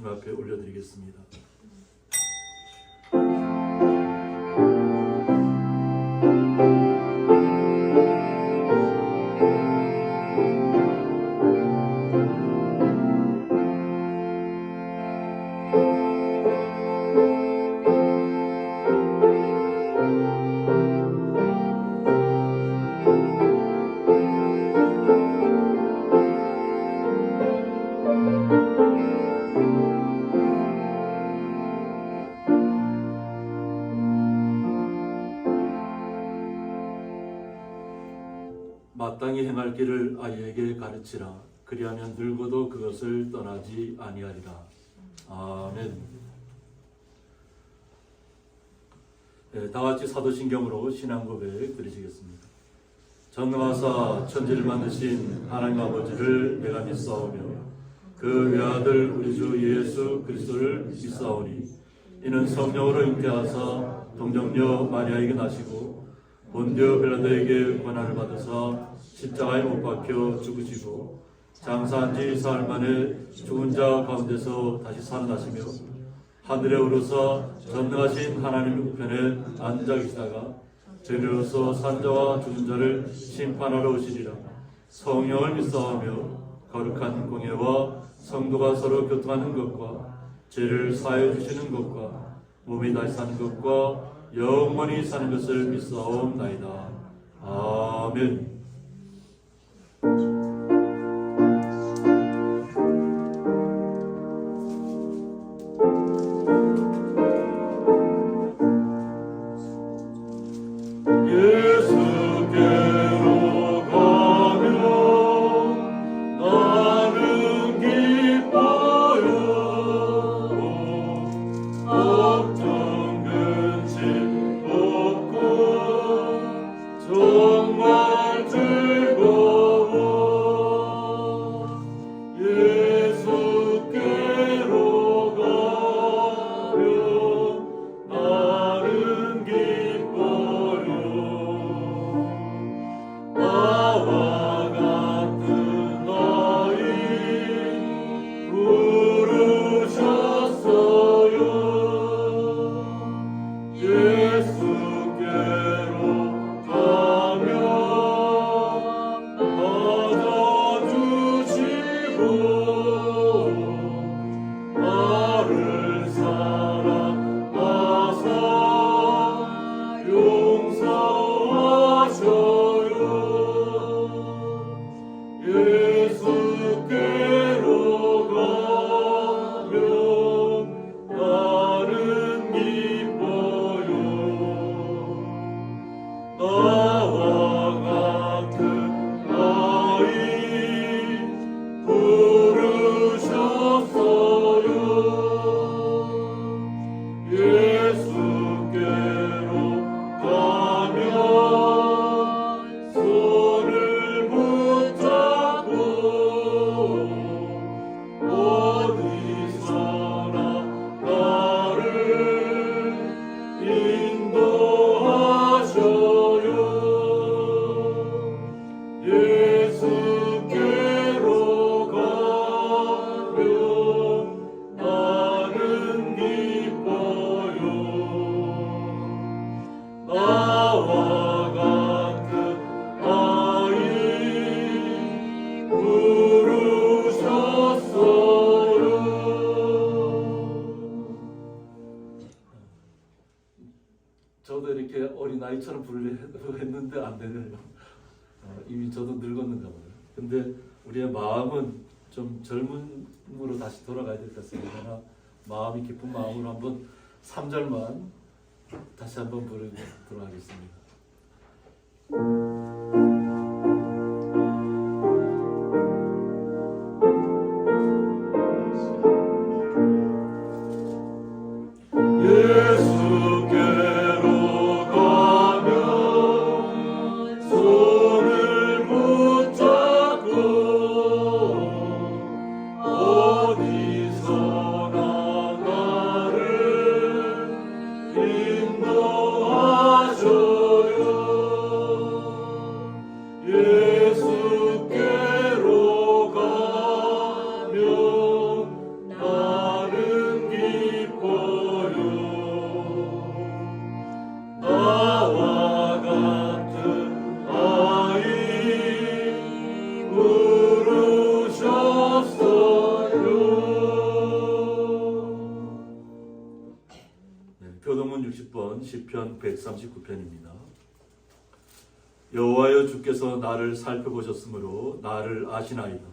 주님 앞에 올려드리겠습니다. 마땅히 행할 길을 아이에게 가르치라. 그리하면 늙어도 그것을 떠나지 아니하리라. 아멘. 네, 다같이 사도신경으로 신앙고백 드리시겠습니다. 전능하사 천지를 만드신 하나님 아버지를 내가 믿사오며 그 외아들 우리 주 예수 그리스도를 믿사오니 이는 성령으로 잉태하사 동정녀 마리아에게 나시고 본디오 빌라도에게 고난을 받으사 십자가에 못 박혀 죽으시고 장사한 지 사흘 만에 죽은 자 가운데서 다시 살아나시며 하늘에 오르사 전능하신 하나님 우편에 앉아 계시다가 저리로서 산 자와 죽은 자를 심판하러 오시리라. 성령을 믿사오며 거룩한 공예와 성도가 서로 교통하는 것과 죄를 사하여 주시는 것과 몸이 다시 사는 것과 영원히 사는 것을 믿사옵나이다. 아멘. 예수께로 가면 나는 기뻐요. 나와 같은 아이 부르셨어요. 저도 이렇게 어린아이처럼 부르려고 했는데 안 되네요. 이미 저도 늙었는가 봐요. 근데 우리의 마음은 좀 젊음으로 다시 돌아가야 될 것 같습니다. 마음이 깊은 마음으로 한번 3절만 다시 한번 부르도록 하겠습니다. 예수께로 가면 손을 붙잡고 어디서나 나를 인도하셔요. 예수께로 가면 나는 기뻐요. 나와 같은 아이 부르셨어요. 네, 교동문 60번 시편 139편입니다. 여호와여 주께서 나를 살펴보셨으므로 나를 아시나이다.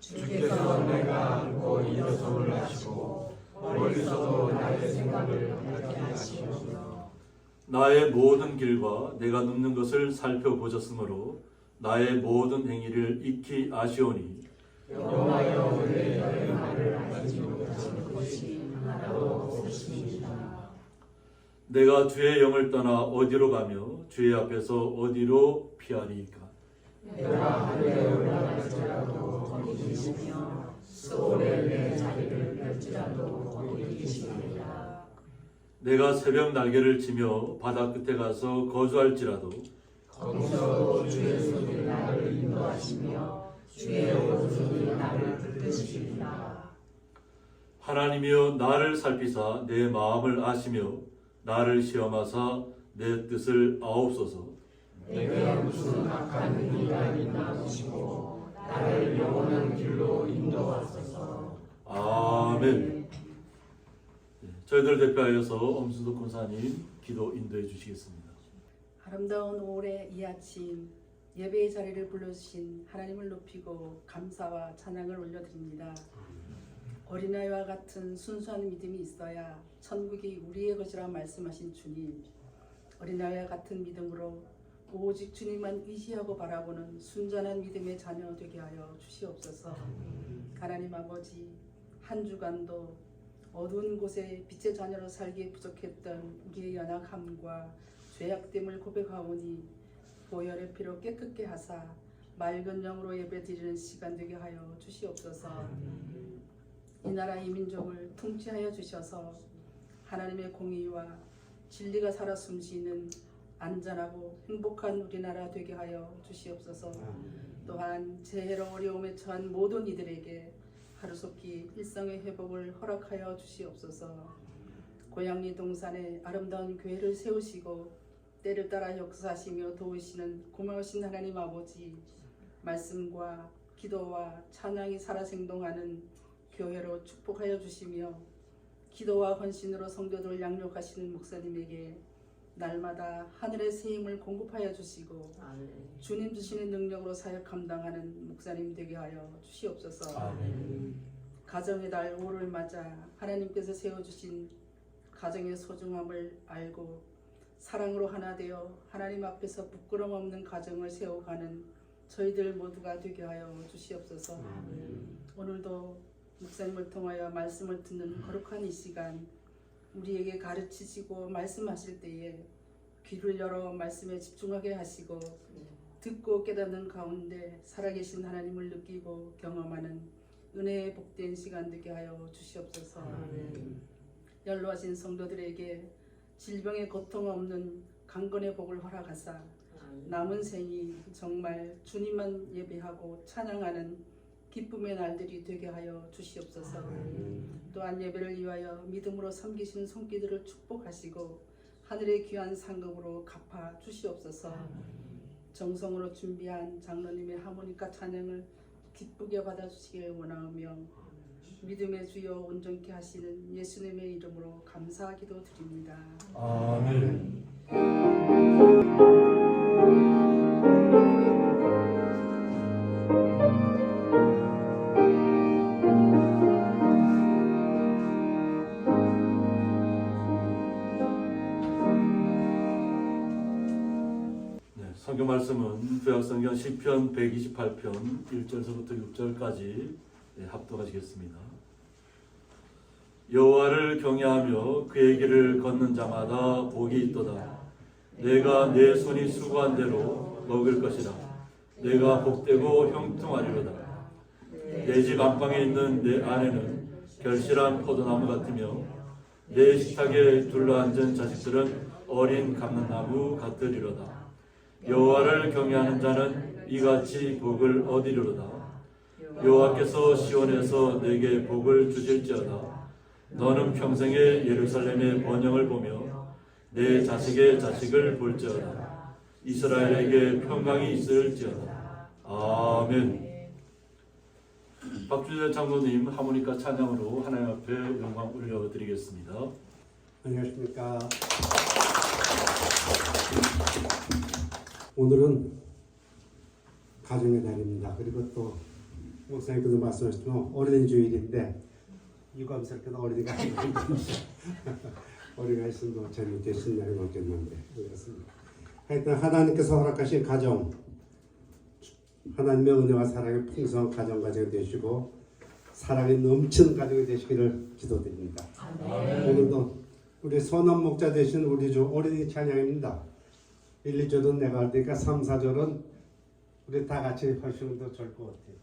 주께서 내가 앉고 일어섬을 하시고 멀리서도 나의 생각을 알게 하시옵소서. 나의 모든 길과 내가 눕는 것을 살펴보셨으므로 나의 모든 행위를 익히 아시오니 여호와여 내 여행을 알지 못하는 것이 하나도 없으십니다. 내가 주의 영을 떠나 어디로 가며 주의 앞에서 어디로 피하리이까. 내가 하늘에 올라갈지라도 거기 계시며 소홀에 내 자리를 펼지라도 거기 계십니다. 내가 새벽 날개를 치며 바다 끝에 가서 거주할지라도 거기서 주의 손이 나를 인도하시며 주의 오른손이 나를 붙드십니다. 하나님이여 나를 살피사 내 마음을 아시며 나를 시험하사 내 뜻을 아옵소서. 내게 무슨 악한 행위가 있나 보시고 나를 영원한 길로 인도하소서. 아멘. 저희들 대표하여서 엄수도 권사님 기도 인도해 주시겠습니다. 아름다운 5월의 이 아침 예배의 자리를 불러주신 하나님을 높이고 감사와 찬양을 올려드립니다. 어린아이와 같은 순수한 믿음이 있어야 천국이 우리의 것이라 말씀하신 주님, 어린아이와 같은 믿음으로 오직 주님만 의지하고 바라보는 순전한 믿음의 자녀 되게 하여 주시옵소서. 하나님 아버지, 한 주간도 어두운 곳에 빛의 자녀로 살기에 부족했던 우리의 연약함과 죄악됨을 고백하오니 보혈의 피로 깨끗게 하사 맑은 영으로 예배드리는 시간 되게 하여 주시옵소서. 이 나라 이 민족을 통치하여 주셔서 하나님의 공의와 진리가 살아 숨쉬는 안전하고 행복한 우리나라 되게 하여 주시옵소서. 또한 재해로 어려움에 처한 모든 이들에게 하루속히 일상의 회복을 허락하여 주시옵소서. 고양리 동산에 아름다운 교회를 세우시고 때를 따라 역사하시며 도우시는 고마우신 하나님 아버지, 말씀과 기도와 찬양이 살아 생동하는 교회로 축복하여 주시며 기도와 헌신으로 성도들을 양육하시는 목사님에게 날마다 하늘의 새 힘을 공급하여 주시고 주님 주시는 능력으로 사역 감당하는 목사님 되게 하여 주시옵소서. 가정의 달 5를 맞아 하나님께서 세워주신 가정의 소중함을 알고 사랑으로 하나 되어 하나님 앞에서 부끄럼 없는 가정을 세워가는 저희들 모두가 되게 하여 주시옵소서. 오늘도 목사님을 통하여 말씀을 듣는 거룩한 이 시간, 우리에게 가르치시고 말씀하실 때에 귀를 열어 말씀에 집중하게 하시고 듣고 깨닫는 가운데 살아계신 하나님을 느끼고 경험하는 은혜의 복된 시간 되게 하여 주시옵소서. 연로하신 성도들에게 질병의 고통 없는 강건의 복을 허락하사 남은 생이 정말 주님만 예배하고 찬양하는 기쁨의 날들이 되게 하여 주시옵소서. 또한 예배를 위하여 믿음으로 섬기신 손길들을 축복하시고 하늘의 귀한 상급으로 갚아 주시옵소서. 정성으로 준비한 장로님의 하모니카 찬양을 기쁘게 받아주시길 원하며 믿음의 주여 온전케 하시는 예수님의 이름으로 감사 기도드립니다. 아멘. 성경 말씀은 구약성경 시편 128편 1절서부터 6절까지 합독하시겠습니다. 여호와를 경외하며 그의 길을 걷는 자마다 복이 있도다. 내가 내 손이 수고한 대로 먹을 것이라. 내가 복되고 형통하리로다. 내 집 안방에 있는 내 아내는 결실한 포도나무 같으며 내 식탁에 둘러앉은 자식들은 어린 감람나무 같으리로다. 여호와를 경외하는 자는 이같이 복을 얻으리로다. 여호와께서 시온에서 내게 복을 주실지어다. 너는 평생에 예루살렘의 번영을 보며 내 자식의 자식을 볼지어다. 이스라엘에게 평강이 있을지어다. 아멘. 박주재 장로님 하모니카 찬양으로 하나님 앞에 영광 올려드리겠습니다. 안녕하십니까. 오늘은 가정의 날입니다. 그리고 또 목사님께서 말씀하셨지만 어린이 주일인데 유감스럽게도 어린이가 어린이가 있으면 재밌게 신나게 먹겠는데 그렇습니다. 하여튼 하나님께서 허락하신 가정, 하나님의 은혜와 사랑의 풍성한 가정이 되시고 사랑이 넘치는 가정이 되시기를 기도드립니다. 오늘도 우리 선한 목자 되신 우리 주 어린이 찬양입니다. 1, 2절은 내가 할 테니까 3, 4절은 우리 다 같이 하시면 더 좋을 것 같아요.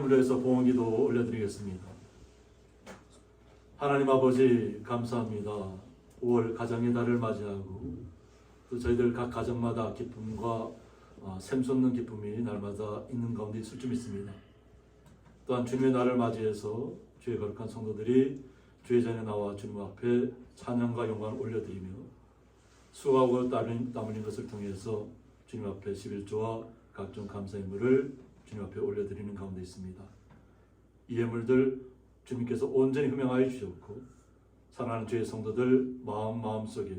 말씀을 위해서 봉헌기도 올려드리겠습니다. 하나님 아버지 감사합니다. 5월 가정의 달을 맞이하고 또 저희들 각 가정마다 기쁨과 샘솟는 기쁨이 날마다 있는 가운데 있을 줄 믿습니다. 또한 주님의 날을 맞이해서 주의 거룩한 성도들이 주의 전에 나와 주님 앞에 찬양과 영광을 올려드리며 수고하고 땀 흘린 것을 통해서 주님 앞에 11조와 각종 감사 예물을 주님 앞에 올려드리는 가운데 있습니다. 이 예물들 주님께서 온전히 흠양하여 주셨고 사랑하는 주의 성도들 마음속에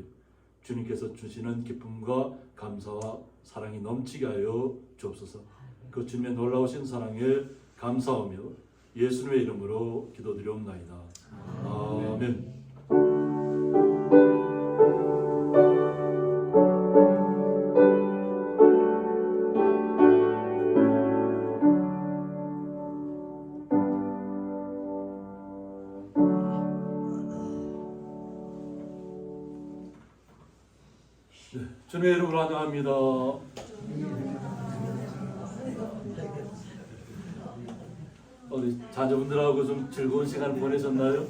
주님께서 주시는 기쁨과 감사와 사랑이 넘치게 하여 주옵소서. 그 주님의 놀라우신 사랑에 감사하며 예수님의 이름으로 기도드리옵나이다. 아멘. 주님의 이름으로 환영합니다. 우리 자녀분들하고 좀 즐거운 시간을 보내셨나요?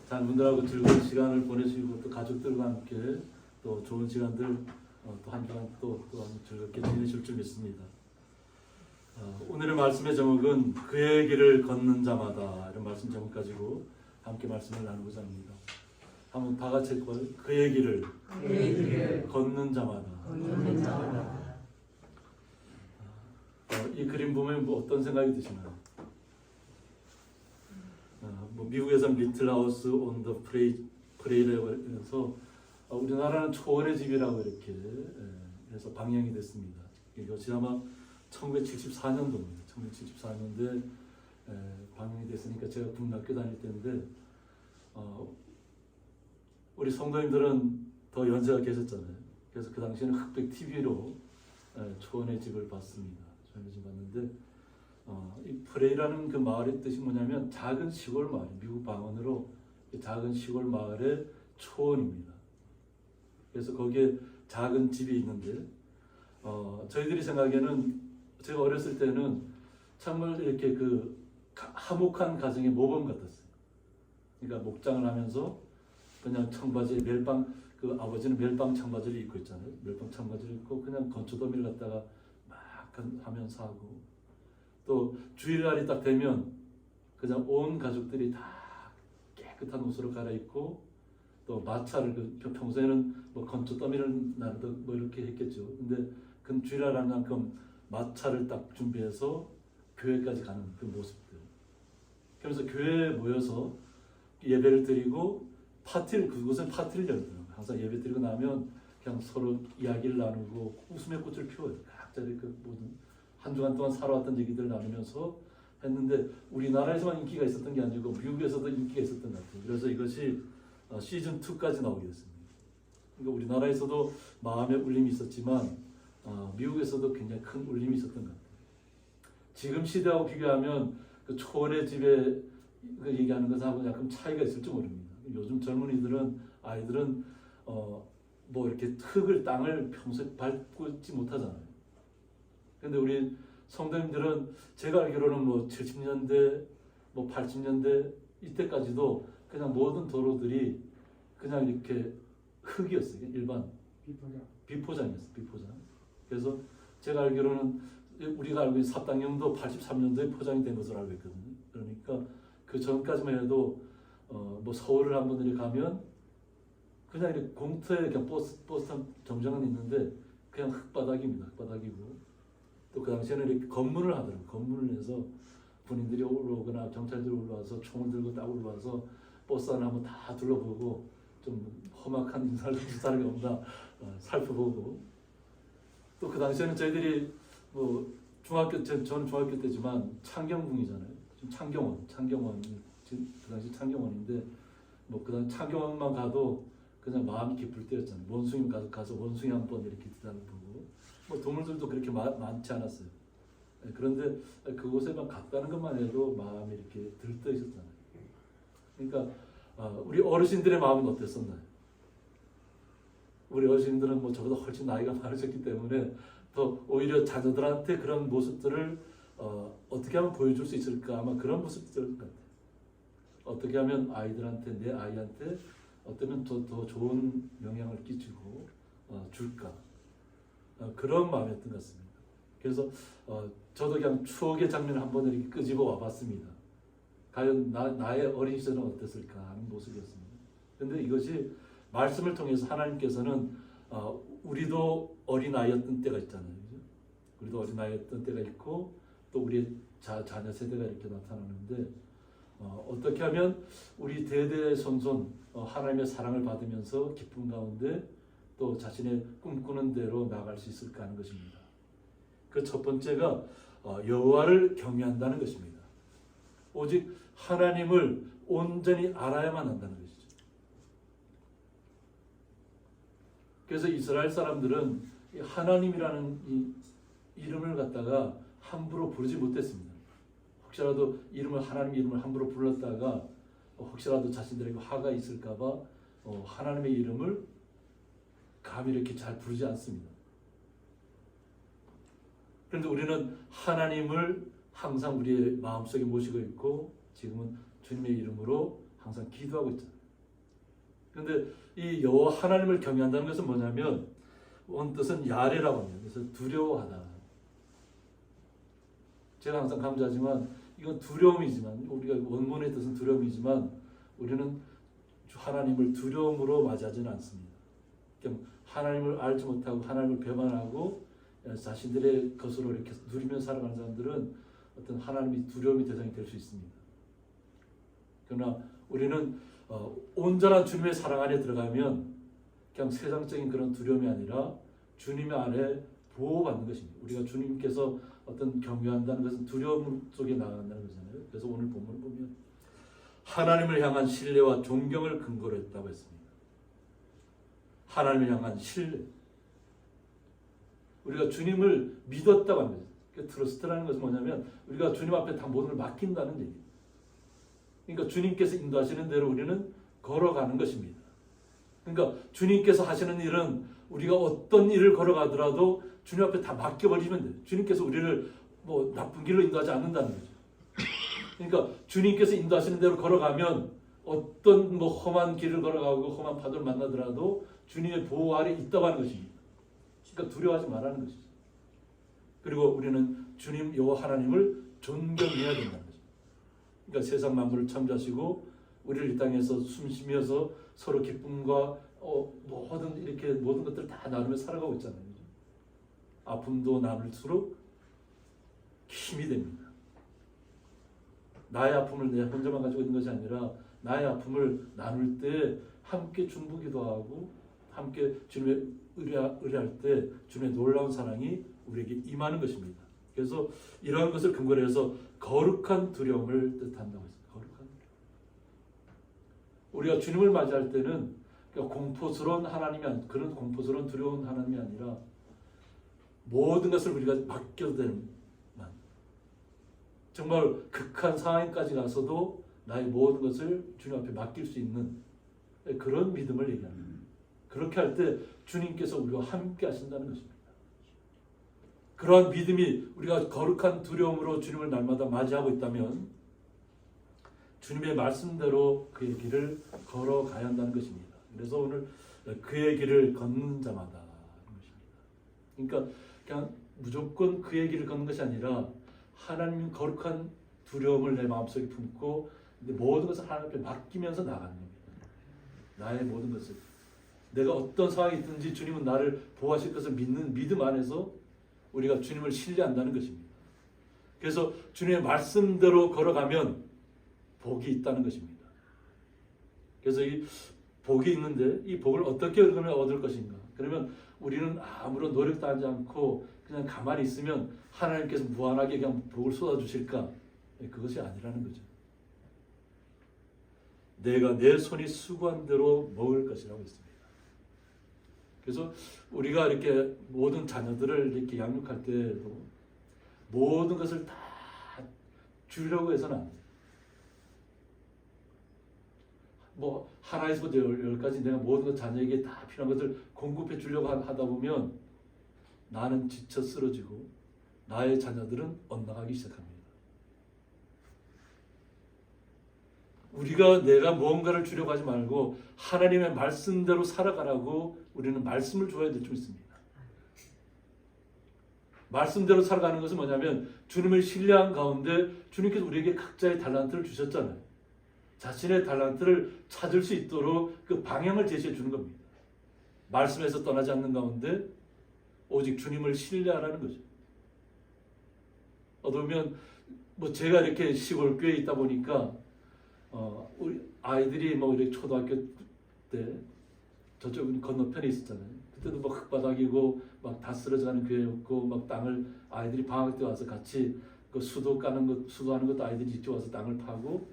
자녀분들하고 즐거운 시간을 보내시고 또 가족들과 함께 또 좋은 시간들 또 한 주간 또 즐겁게 지내실 줄 믿습니다. 오늘의 말씀의 제목은 그의 길을 걷는 자마다 이런 말씀 제목 가지고 함께 말씀을 나누고자 합니다. 한번 다 같이 그의 길을 걷는 자마다. 이 그림 보면 뭐 어떤 생각이 드시나요? 뭐 미국에서는 리틀 하우스 온 더 프레이라고 해서 우리나라는 초원의 집이라고 이렇게 해서 방영이 됐습니다. 이것이 아마 1974년도입니다. 1974년도에 방영이 됐으니까 제가 국민학교 다닐 때인데 우리 성도님들은 더 연세가 계셨잖아요. 그래서 그 당시에는 흑백 TV로 초원의 집을 봤습니다. 초원의 집 봤는데 이 프레이라는 그 마을의 뜻이 뭐냐면 작은 시골 마을, 미국 방언으로 작은 시골 마을의 초원입니다. 그래서 거기에 작은 집이 있는데 저희들이 생각에는 제가 어렸을 때는 정말 이렇게 그 화목한 가정의 모범 같았어요. 그러니까 목장을 하면서 그냥 청바지에 멜빵, 그 아버지는 멜빵 청바지를 입고 있잖아요. 멜빵 청바지를 입고 그냥 건초더미를 갖다가 막 하면서 하고 또 주일날이 딱 되면 그냥 온 가족들이 다 깨끗한 옷으로 갈아입고 또 마차를 평소에는 뭐 건초더미를 나르도 뭐 이렇게 했겠죠. 근데 그 주일날 한 만큼 마차를 딱 준비해서 교회까지 가는 그 모습들. 그래서 교회에 모여서 예배를 드리고 그곳은 파티를 열더라고요. 항상 예배 드리고 나면 그냥 서로 이야기를 나누고 웃음의 꽃을 피워요. 각자의 그 모든 한 주간 동안 살아왔던 얘기들을 나누면서 했는데 우리나라에서만 인기가 있었던 게 아니고 미국에서도 인기가 있었던 것 같아요. 그래서 이것이 시즌 2까지 나오게 됐습니다. 그러니까 우리나라에서도 마음의 울림이 있었지만 미국에서도 굉장히 큰 울림이 있었던 것 같아요. 지금 시대하고 비교하면 그 초원의 집에 얘기하는 것하고 약간 차이가 있을지 모릅니다. 요즘 젊은이들은 아이들은 뭐 이렇게 땅을 평소에 밟고 있지 못하잖아요. 그런데 우리 성도님들은 제가 알기로는 뭐 70년대, 뭐 80년대 이때까지도 그냥 모든 도로들이 그냥 이렇게 흙이었어요. 일반 비포장이었어요. 비포장. 그래서 제가 알기로는 우리가 알고 있는 삽당령도 83년도에 포장이 된 것으로 알고 있거든요. 그러니까 그 전까지만 해도 뭐 서울을 한 분들이 가면 그냥 이렇게 공터에 그냥 버스 정장은 있는데 그냥 흙바닥입니다. 흙바닥이고 또 그 당시에는 이렇게 검문을 하더라고요. 검문을 해서 군인들이 올라오거나 경찰들이 올라와서 총을 들고 딱 올라와서 버스 안을 한번 다 둘러보고 좀 험악한 인사를 줄 사람이 없나 살펴보고 또 그 당시에는 저희들이 뭐 저는 중학교 때지만 창경궁이잖아요. 지금 창경원 그 당시 창경원인데 뭐 그 당시 창경원만 가도 그냥 마음이 깊을 때였잖아요. 원숭이 가서 원숭이 한번 이렇게 뒤다보고 뭐 동물들도 그렇게 많지 않았어요. 그런데 그곳에만 갔다는 것만 해도 마음이 이렇게 들떠 있었잖아요. 그러니까 우리 어르신들의 마음은 어땠었나요? 우리 어르신들은 뭐 저보다 훨씬 나이가 많으셨기 때문에 더 오히려 자녀들한테 그런 모습들을 어떻게 하면 보여줄 수 있을까? 아마 그런 모습들 같아요. 어떻게 하면 아이들한테, 내 아이한테 어쩌면 더 좋은 영향을 끼치고 줄까? 그런 마음이었던 것 같습니다. 그래서 저도 그냥 추억의 장면을 한번 이렇게 끄집어 와봤습니다. 과연 나의 어린 시절은 어땠을까 하는 모습이었습니다. 그런데 이것이 말씀을 통해서 하나님께서는 우리도 어린아이였던 때가 있잖아요. 그죠? 우리도 어린아이였던 때가 있고 또 우리의 자녀 세대가 이렇게 나타나는데 어떻게 하면 우리 대대손손 하나님의 사랑을 받으면서 기쁨 가운데 또 자신의 꿈꾸는 대로 나아갈 수 있을까 하는 것입니다. 그 첫 번째가 여호와를 경외한다는 것입니다. 오직 하나님을 온전히 알아야만 한다는 것이죠. 그래서 이스라엘 사람들은 하나님이라는 이 이름을 갖다가 함부로 부르지 못했습니다. 혹시라도 하나님 이름을 함부로 불렀다가 혹시라도 자신들에게 화가 있을까봐 하나님의 이름을 감히 이렇게 잘 부르지 않습니다. 그런데 우리는 하나님을 항상 우리의 마음속에 모시고 있고 지금은 주님의 이름으로 항상 기도하고 있잖아요. 그런데 이 여호와 하나님을 경외한다는 것은 뭐냐면 원뜻은 야레라고 합니다. 그래서 두려워하다. 제가 항상 강조하지만 이건 두려움이지만 우리가 원문의 뜻은 두려움이지만 우리는 하나님을 두려움으로 맞이하지는 않습니다. 하나님을 알지 못하고 하나님을 배반하고 자신들의 것으로 이렇게 누리며 살아가는 사람들은 어떤 하나님이 두려움의 대상이 될 수 있습니다. 그러나 우리는 온전한 주님의 사랑 안에 들어가면 그냥 세상적인 그런 두려움이 아니라 주님의 안에 보호받는 것입니다. 우리가 주님께서 어떤 경외한다는 것은 두려움 속에 나아간다는 거잖아요. 그래서 오늘 본문을 보면 하나님을 향한 신뢰와 존경을 근거로 했다고 했습니다. 하나님을 향한 신뢰. 우리가 주님을 믿었다고 합니다. 트러스트라는 것은 뭐냐면 우리가 주님 앞에 다 모든 걸 맡긴다는 얘기예요. 그러니까 주님께서 인도하시는 대로 우리는 걸어가는 것입니다. 그러니까 주님께서 하시는 일은 우리가 어떤 일을 걸어가더라도 주님 앞에 다 맡겨버리면 돼요. 주님께서 우리를 나쁜 길로 인도하지 않는다는 거죠. 그러니까 주님께서 인도하시는 대로 걸어가면 어떤 험한 길을 걸어가고 험한 파도를 만나더라도 주님의 보호 아래 있다고 하는 것입니다. 그러니까 두려워하지 말라는 것이죠. 그리고 우리는 주님 여호와 하나님을 존경해야 된다는 거죠. 그러니까 세상 만물을 창조하시고 우리를 이 땅에서 숨쉬면서 서로 기쁨과 모든 것들을 다 나누며 살아가고 있잖아요. 아픔도 나눌수록 힘이 됩니다. 나의 아픔을 내 혼자만 가지고 있는 것이 아니라 나의 아픔을 나눌 때 함께 중보기도 하고 함께 주님의 의뢰할 때 주님의 놀라운 사랑이 우리에게 임하는 것입니다. 그래서 이러한 것을 근거로 해서 거룩한 두려움을 뜻한다고 했습니다. 거룩한 두려움. 우리가 주님을 맞이할 때는 공포스러운 하나님이 그런 공포스러운 두려운 하나님이 아니라 모든 것을 우리가 맡겨도 되는 정말 극한 상황까지 가서도 나의 모든 것을 주님 앞에 맡길 수 있는 그런 믿음을 얘기합니다. 그렇게 할 때 주님께서 우리와 함께 하신다는 것입니다. 그러한 믿음이 우리가 거룩한 두려움으로 주님을 날마다 맞이하고 있다면 주님의 말씀대로 그의 길을 걸어가야 한다는 것입니다. 그래서 오늘 그의 길을 걷는 자마다 그러니까 그냥 무조건 그의 길을 걷는 것이 아니라 하나님 거룩한 두려움을 내 마음속에 품고 모든 것을 하나님 앞에 맡기면서 나가는 겁니다. 나의 모든 것을 내가 어떤 상황이 있든지 주님은 나를 보호하실 것을 믿는 믿음 안에서 우리가 주님을 신뢰한다는 것입니다. 그래서 주님의 말씀대로 걸어가면 복이 있다는 것입니다. 그래서 이 복이 있는데 이 복을 어떻게 그러면 얻을 것인가? 그러면 우리는 아무런 노력도 하지 않고 그냥 가만히 있으면 하나님께서 무한하게 그냥 복을 쏟아주실까? 그것이 아니라는 거죠. 내가 내 손이 수고한 대로 먹을 것이라고 했습니다. 그래서 우리가 이렇게 모든 자녀들을 이렇게 양육할 때도 모든 것을 다 주려고 해서는 안 돼요. 하나에서부터 10까지 내가 모든 것 자녀에게 다 필요한 것을 공급해 주려고 하다 보면 나는 지쳐 쓰러지고 나의 자녀들은 엇나가기 시작합니다. 우리가 내가 무언가를 주려고 하지 말고 하나님의 말씀대로 살아가라고 우리는 말씀을 줘야 될 줄 믿습니다. 말씀대로 살아가는 것은 뭐냐면 주님을 신뢰한 가운데 주님께서 우리에게 각자의 달란트를 주셨잖아요. 자신의 달란트를 찾을 수 있도록 그 방향을 제시해 주는 겁니다. 말씀에서 떠나지 않는 가운데 오직 주님을 신뢰하라는 거죠. 어쩌면 뭐 제가 이렇게 시골 교회에 있다 보니까 우리 아이들이 뭐 이렇게 초등학교 때 저쪽 건너편에 있었잖아요. 그때도 막 흙바닥이고 막 다 쓰러져가는 교회였고 막 땅을 아이들이 방학 때 와서 같이 그 수도하는 것도 아이들이 직접 와서 땅을 파고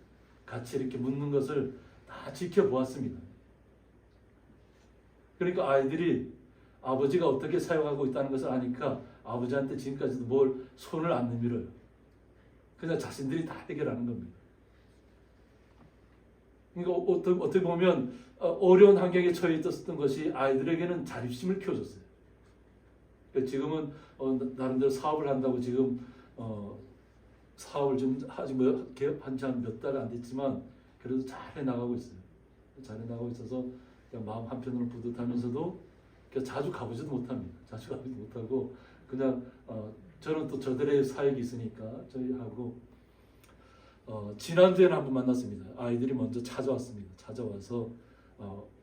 같이 이렇게 묻는 것을 다 지켜보았습니다. 그러니까 아이들이 아버지가 어떻게 사용하고 있다는 것을 아니까 아버지한테 지금까지도 뭘 손을 안 내밀어요. 그냥 자신들이 다 해결하는 겁니다. 그러니까 어떻게 보면 어려운 환경에 처해 있었던 것이 아이들에게는 자립심을 키워줬어요. 그러니까 지금은 나름대로 사업을 한다고 지금 사업을 좀 하지 한지 몇 달 안 됐지만 그래도 잘 해나가고 있어요. 잘 해나가고 있어서 그냥 마음 한편으로 뿌듯하면서도 자주 가보지도 못합니다. 자주 가보지도 못하고 그냥 저는 또 저들의 사역이 있으니까 저희하고 지난주에는 한번 만났습니다. 아이들이 먼저 찾아왔습니다. 찾아와서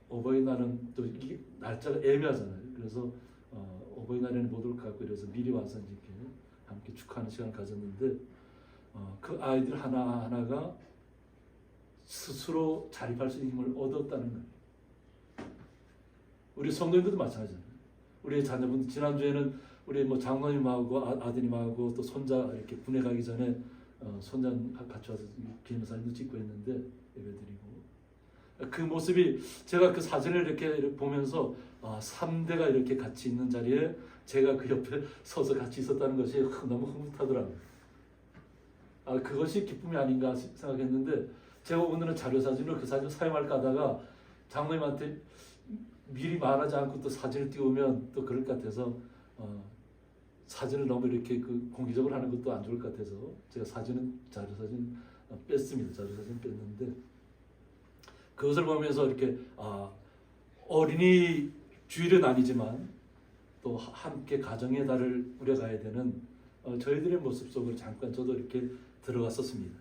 어버이날은 또 이게 날짜가 애매하잖아요. 그래서 어버이날에는 못 올 것 같고 그래서 미리 와서 이렇게 함께 축하하는 시간을 가졌는데 그 아이들 하나하나가 스스로 자립할 수 있는 힘을 얻었다는 거예요. 우리 성도님들도 마찬가지잖아요. 우리 자녀분들 지난주에는 우리 뭐 장로님하고 아드님하고 또 손자 이렇게 군에 가기 전에 손자 같이 와서 기념사진도 찍고 했는데 예배드리고 그 모습이 제가 그 사진을 이렇게 보면서 3대가 이렇게 같이 있는 자리에 제가 그 옆에 서서 같이 있었다는 것이 너무 흐뭇하더라고요. 그것이 기쁨이 아닌가 생각했는데 제가 오늘은 자료사진으로 그 사진을 사용할까 하다가 장로님한테 미리 말하지 않고 또 사진을 띄우면 또 그럴 것 같아서 사진을 너무 이렇게 공개적으로 하는 것도 안 좋을 것 같아서 제가 자료사진 뺐습니다. 자료사진 뺐는데 그것을 보면서 이렇게 어린이 주일은 아니지만 또 함께 가정의 달을 우려가야 되는 저희들의 모습 속으로 잠깐 저도 이렇게 들어갔었습니다.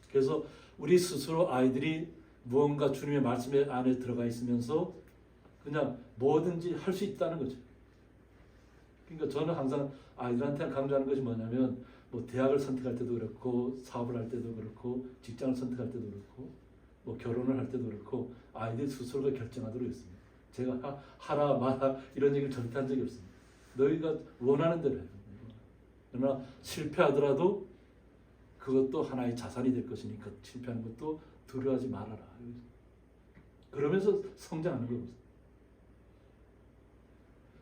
그래서 우리 스스로 아이들이 무언가 주님의 말씀 안에 들어가 있으면서 그냥 뭐든지 할 수 있다는 거죠. 그러니까 저는 항상 아이들한테 강조하는 것이 뭐냐면 뭐 대학을 선택할 때도 그렇고 사업을 할 때도 그렇고 직장을 선택할 때도 그렇고 뭐 결혼을 할 때도 그렇고 아이들 스스로가 결정하도록 했습니다. 제가 하라 마라 이런 얘기를 절대 한 적이 없습니다. 너희가 원하는 대로 해요. 그러나 실패하더라도 그것도 하나의 자산이 될 것이니까 실패하는 것도 두려워하지 말아라. 그러면서 성장하는 거거든요.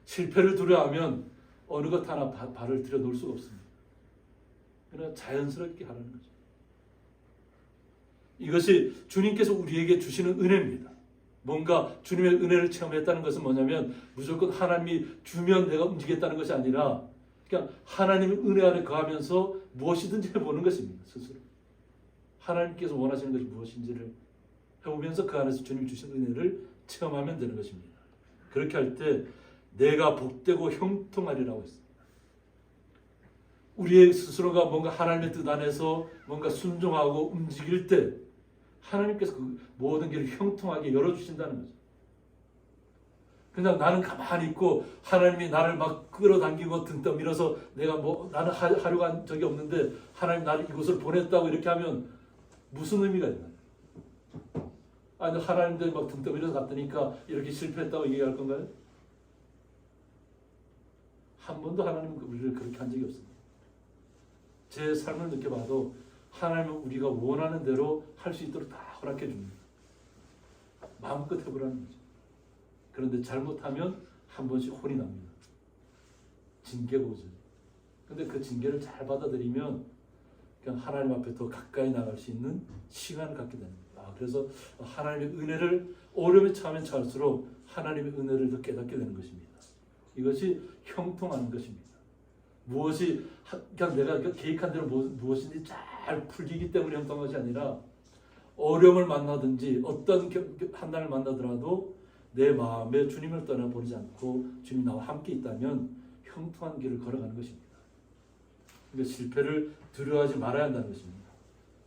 실패를 두려워하면 어느 것 하나 발을 들여 놓을 수가 없습니다. 그러나 자연스럽게 하라는 거죠. 이것이 주님께서 우리에게 주시는 은혜입니다. 뭔가 주님의 은혜를 체험했다는 것은 뭐냐면 무조건 하나님이 주면 내가 움직였다는 것이 아니라 그냥 하나님의 은혜 안에 거하면서 무엇이든지 해보는 것입니다. 스스로. 하나님께서 원하시는 것이 무엇인지를 해보면서 그 안에서 주님이 주신 은혜를 체험하면 되는 것입니다. 그렇게 할 때 내가 복되고 형통하리라고 했습니다. 우리의 스스로가 뭔가 하나님의 뜻 안에서 뭔가 순종하고 움직일 때 하나님께서 그 모든 길을 형통하게 열어주신다는 거죠. 그냥 나는 가만히 있고 하나님이 나를 막 끌어당기고 등 떠밀어서 내가 뭐 나는 하려고 한 적이 없는데 하나님 나를 이곳을 보냈다고 이렇게 하면 무슨 의미가 있나요? 아니 하나님들 막 등 떠밀어서 갔더니까 이렇게 실패했다고 얘기할 건가요? 한 번도 하나님은 우리를 그렇게 한 적이 없습니다. 제 삶을 느껴봐도 하나님은 우리가 원하는 대로 할 수 있도록 다 허락해 줍니다. 마음껏 해보라는 거죠. 그런데 잘못하면 한 번씩 혼이 납니다. 징계가 오죠. 근데 그 징계를 잘 받아들이면 그냥 하나님 앞에 더 가까이 나갈 수 있는 시간을 갖게 됩니다. 그래서 하나님의 은혜를 어려움에 처하면 처할수록 하나님의 은혜를 더 깨닫게 되는 것입니다. 이것이 형통하는 것입니다. 그냥 내가 계획한 대로 무엇인지 잘 풀리기 때문에 형통한 것이 아니라 어려움을 만나든지 어떤 한난을 만나더라도 내 마음에 주님을 떠나버리지 않고 주님 나와 함께 있다면 형통한 길을 걸어가는 것입니다. 그러니까 실패를 두려워하지 말아야 한다는 것입니다.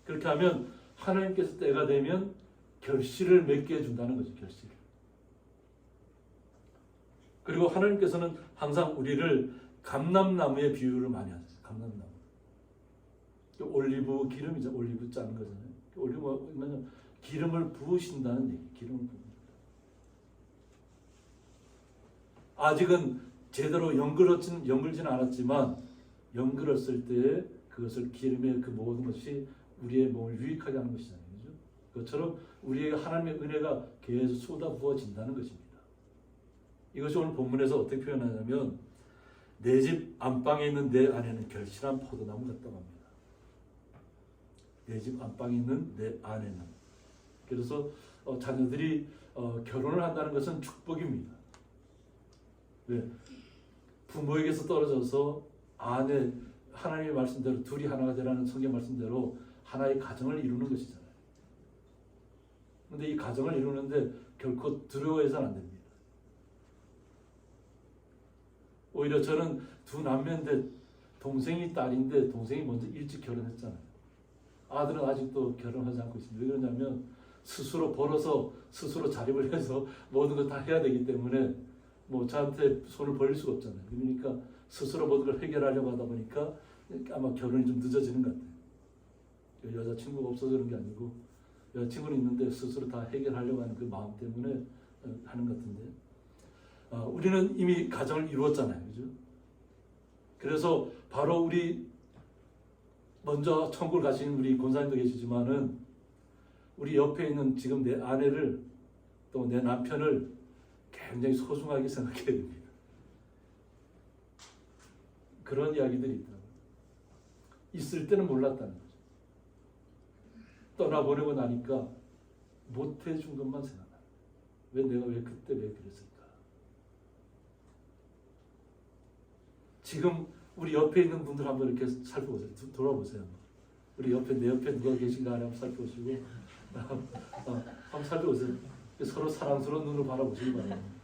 그렇게 하면 하나님께서 때가 되면 결실을 맺게 해준다는 거죠. 결실을. 그리고 하나님께서는 항상 우리를 감람나무의 비유를 많이 하세요. 감람나무. 올리브 기름이죠. 올리브 짜는 거잖아요. 올리브 기름을 부으신다는 얘기. 기름을 부으신다. 아직은 제대로 연글지는 않았지만 연글었을 때 그것을 기름의 그 모든 것이 우리의 몸을 유익하게 하는 것이잖아요. 그렇죠? 그것처럼 우리에게 하나님의 은혜가 계속 쏟아 부어진다는 것입니다. 이것이 오늘 본문에서 어떻게 표현하냐면 내 집 안방에 있는 내 안에는 결실한 포도나무 같다고 합니다. 내 집 안방에 있는 내 안에는. 그래서 자녀들이 결혼을 한다는 것은 축복입니다. 왜? 부모에게서 떨어져서 아내 하나님의 말씀대로 둘이 하나가 되라는 성경 말씀대로 하나의 가정을 이루는 것이잖아요. 그런데 이 가정을 이루는데 결코 두려워해서는 안 됩니다. 오히려 저는 두 남매인데 동생이 딸인데 동생이 먼저 일찍 결혼했잖아요. 아들은 아직도 결혼하지 않고 있습니다. 왜 그러냐면 스스로 벌어서 스스로 자립을 해서 모든 걸 다 해야 되기 때문에 뭐 저한테 손을 벌릴 수가 없잖아요. 그러니까 스스로 모든 걸 해결하려고 하다 보니까 아마 결혼이 좀 늦어지는 것 같아요. 여자친구가 없어서 그런 게 아니고 여자친구는 있는데 스스로 다 해결하려고 하는 그 마음 때문에 하는 것 같은데 우리는 이미 가정을 이루었잖아요. 그죠? 그래서 바로 우리 먼저 천국을 가신 우리 권사님도 계시지만은 우리 옆에 있는 지금 내 아내를 또 내 남편을 굉장히 소중하게 생각해야 됩니다. 그런 이야기들이 있더라고요. 있을 때는 몰랐다는 거죠. 떠나보내고 나니까 못해준 것만 생각나요. 내가 그때 왜 그랬을까? 지금 우리 옆에 있는 분들 한번 이렇게 살펴보세요. 돌아보세요. 우리 옆에 내 옆에 누가 계신가 한번 살펴보시고 한번 살펴보세요. 서로 사랑스러운 눈으로 바라보시기 바랍니다.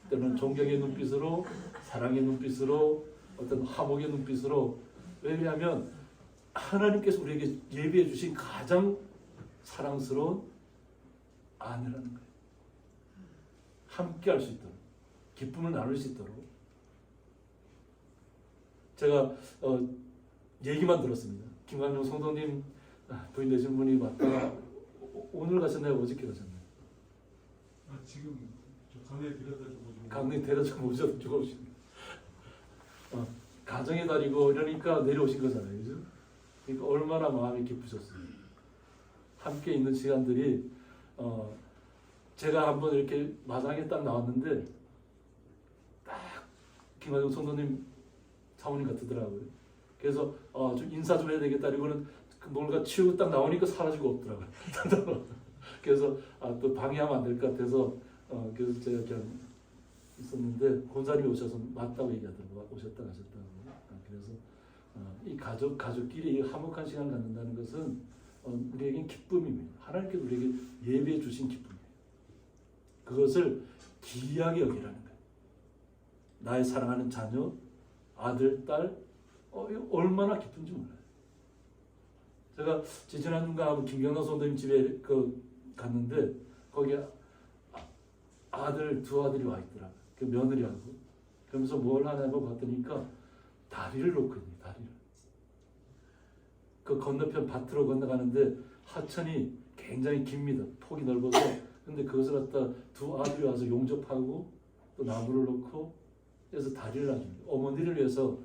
때로는 존경의 눈빛으로, 사랑의 눈빛으로, 어떤 화목의 눈빛으로. 왜냐하면 하나님께서 우리에게 예비해 주신 가장 사랑스러운 아내라는 거예요. 함께 할 수 있도록, 기쁨을 나눌 수 있도록. 제가 얘기만 들었습니다. 김광용 성도님 부인 되신 분이 왔다가 오늘 가셨나요? 어저께 가셨나요? 지금 강릉에 데려다 주고 강릉에 데려다 주고 오십니다. 가정의 달이고 이러니까 내려오신 거잖아요. 그죠? 그러니까 얼마나 마음이 기쁘셨어요. 함께 있는 시간들이 제가 한번 이렇게 마당에 딱 나왔는데 딱 김광용 성도님 사모님 같더라고요. 그래서 좀 인사 좀 해야 되겠다. 이거는 뭔가 치우고 딱 나오니까 사라지고 없더라고요. 그래서 또 방해하면 안 될 것 같아서 그래서 제가 그냥 있었는데 권사님이 오셔서 맞다고 얘기하더라고요. 오셨다 가셨다고. 그래서 이 가족끼리 화목한 시간을 갖는다는 것은 우리에겐 기쁨입니다. 하나님께서 우리에게 예비해 주신 기쁨이에요. 그것을 귀하게 여기라는 거예요. 나의 사랑하는 자녀, 아들, 딸, 얼마나 기쁜지 몰라요. 제가 지난주인가 김경남 선생님 집에 갔는데 거기에 두 아들이 와 있더라고요. 그 며느리하고. 그러면서 뭘 하냐고 봤더니까 다리를 놓고 있네, 다리를. 그 건너편 밭으로 건너가는데 하천이 굉장히 깁니다. 폭이 넓어서. 근데 그것을 갖다 두 아들이 와서 용접하고 또 나무를 놓고 그래서 다리를 놔줍니다. 어머니를 위해서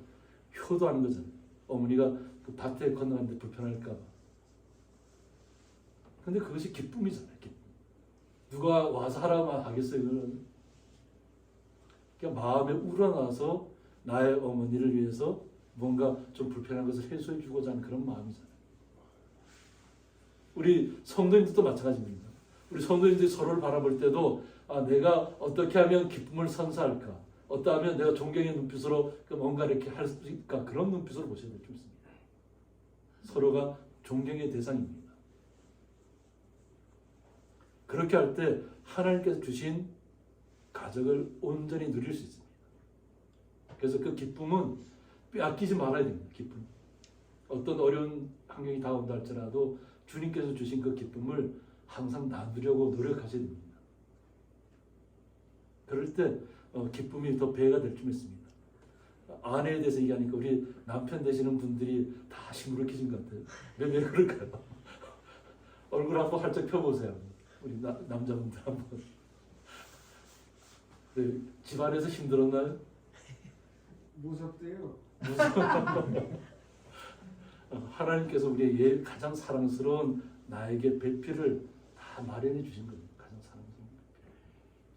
효도하는 거잖아요. 어머니가 그 밭에 건너가는데 불편할까 봐. 근데 그것이 기쁨이잖아요. 기쁨. 누가 와서 하라면 하겠어요. 그러면. 그러니까 마음에 우러나서 나의 어머니를 위해서 뭔가 좀 불편한 것을 해소해 주고자 하는 그런 마음이잖아요. 우리 성도님들도 마찬가지입니다. 우리 성도님들이 서로를 바라볼 때도 내가 어떻게 하면 기쁨을 선사할까? 어떠하면 내가 존경의 눈빛으로 그 뭔가 이렇게 할 수 있을까 그런 눈빛으로 보셔야 될 줄 믿습니다. 서로가 존경의 대상입니다. 그렇게 할 때 하나님께서 주신 가정을 온전히 누릴 수 있습니다. 그래서 그 기쁨은 빼앗기지 말아야 됩니다. 기쁨. 어떤 어려운 환경이 다가온다 할지라도 주님께서 주신 그 기쁨을 항상 나누려고 노력하셔야 됩니다. 그럴 때 기쁨이 더 배가 될 줄 믿습니다. 아내에 대해서 얘기하니까 우리 남편 되시는 분들이 다 시무룩해진 것 같아요. 왜 그럴까요? 얼굴 한번 활짝 펴보세요. 우리 남자분들 한번. 네, 집안에서 힘들었나요? 무섭대요. 하나님께서 우리의 가장 사랑스러운 나에게 배필을 다 마련해 주신 겁니다. 가장 사랑스러운 배필.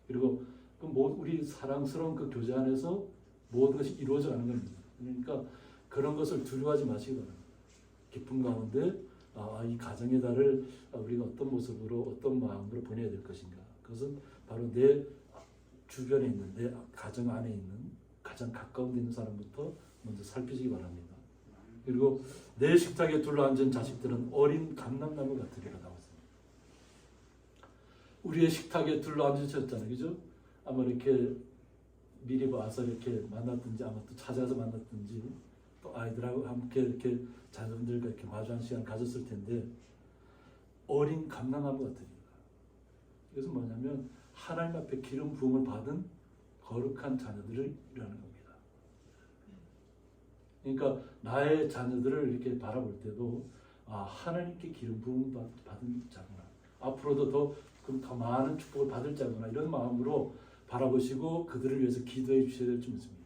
그리고 우리 사랑스러운 그 교제 안에서 모든 것이 이루어져 가는 겁니다. 그러니까 그런 것을 두려워하지 마시기 바랍니다. 기쁨 가운데 이 가정의 달을 우리가 어떤 모습으로 어떤 마음으로 보내야 될 것인가. 그것은 바로 내 주변에 있는 내 가정 안에 있는 가장 가까운 데 있는 사람부터 먼저 살피시기 바랍니다. 그리고 내 식탁에 둘러앉은 자식들은 어린 감람나무 같으리라 나왔습니다. 우리의 식탁에 둘러앉으셨잖아요, 그죠? 아마 이렇게 미리 와서 이렇게 만났든지 아마 또 찾아서 만났든지 또 아이들하고 함께 이렇게 자녀들과 이렇게 마주한 시간 가졌을 텐데 어린 감람나무 같으리라. 이것은 뭐냐면 하나님 앞에 기름 부음을 받은 거룩한 자녀들을 이라는 겁니다. 그러니까 나의 자녀들을 이렇게 바라볼 때도 하나님께 기름 부음 받은 자구나. 앞으로도 더 많은 축복을 받을 자구나. 이런 마음으로 바라보시고 그들을 위해서 기도해 주셔야 될 줄 믿습니다.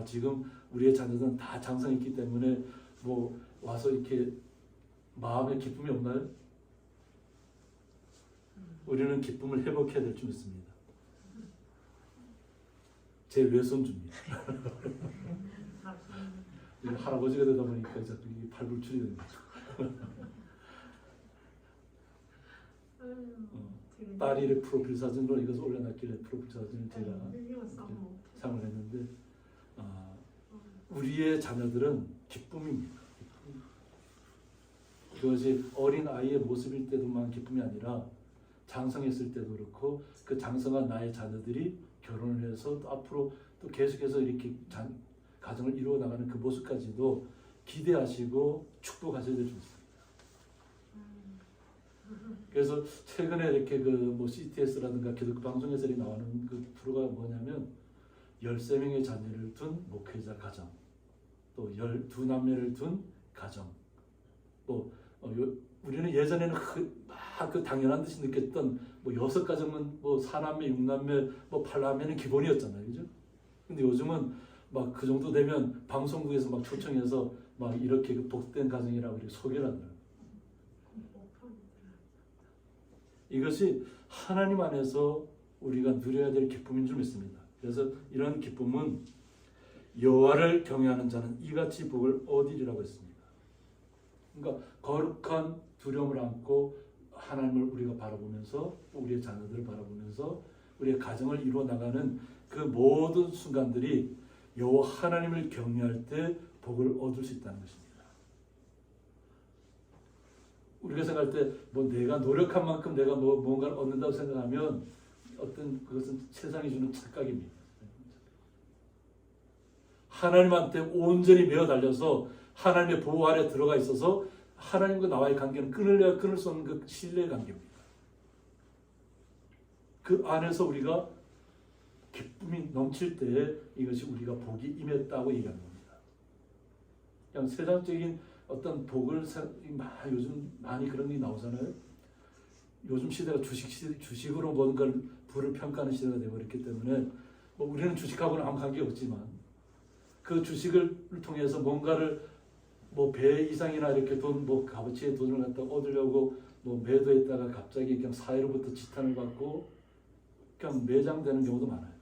지금 우리의 자녀들은 다 장성했기 때문에 뭐 와서 이렇게 마음에 기쁨이 없나요? 우리는 기쁨을 회복해야 될 줄 믿습니다. 제 외손주입니다. 할아버지가 되다 보니까 자꾸 팔불출이 됩니다. 딸이 프로필 사진으로 이것을 올려놨길래 프로필 사진을 제가 상을 했는데 우리의 자녀들은 기쁨입니다. 그것이 어린 아이의 모습일 때도만 기쁨이 아니라 장성했을 때도 그렇고 그 장성한 나의 자녀들이 결혼을 해서 또 앞으로 또 계속해서 이렇게 가정을 이루어 나가는 그 모습까지도 기대하시고 축복하셔야 될 줄 믿습니다. 그래서 최근에 이렇게 뭐 CTS라든가 기독교 방송에서 나오는 그 프로가 뭐냐면 13명의 자녀를 둔 목회자 가정, 또 12남매를 둔 가정, 또 우리는 예전에는 그 당연한 듯이 느꼈던 뭐 6가정은 뭐 4남매, 6남매, 뭐 8남매는 기본이었잖아요, 그죠? 근데 요즘은 막 그 정도 되면 방송국에서 막 초청해서 막 이렇게 그 복된 가정이라고 이렇게 소개를 한다. 이것이 하나님 안에서 우리가 누려야 될 기쁨인 줄 믿습니다. 그래서 이런 기쁨은 여호와를 경외하는 자는 이같이 복을 얻으리라고 했습니다. 그러니까 거룩한 두려움을 안고 하나님을 우리가 바라보면서 우리의 자녀들을 바라보면서 우리의 가정을 이루어 나가는 그 모든 순간들이 여호와 하나님을 경외할 때 복을 얻을 수 있다는 것입니다. 우리가 생각할 때 뭐 내가 노력한 만큼 내가 뭐 뭔가를 얻는다고 생각하면 어떤 그것은 세상이 주는 착각입니다. 하나님한테 온전히 매어 달려서 하나님의 보호 아래 들어가 있어서 하나님과 나와의 관계는 끊으려야 끊을 수 없는 그 신뢰의 관계입니다. 그 안에서 우리가 기쁨이 넘칠 때 이것이 우리가 복이 임했다고 얘기하는 겁니다. 그냥 세상적인 어떤 복을 요즘 많이 그런 게 나오잖아요. 요즘 시대가 주식으로 뭔가를 부를 평가하는 시대가 되어버렸기 때문에 뭐 우리는 주식하고는 아무 관계 없지만 그 주식을 통해서 뭔가를 뭐 배 이상이나 이렇게 뭐 값어치의 돈을 갖다 얻으려고 뭐 매도했다가 갑자기 그냥 사회로부터 지탄을 받고 그냥 매장되는 경우도 많아요.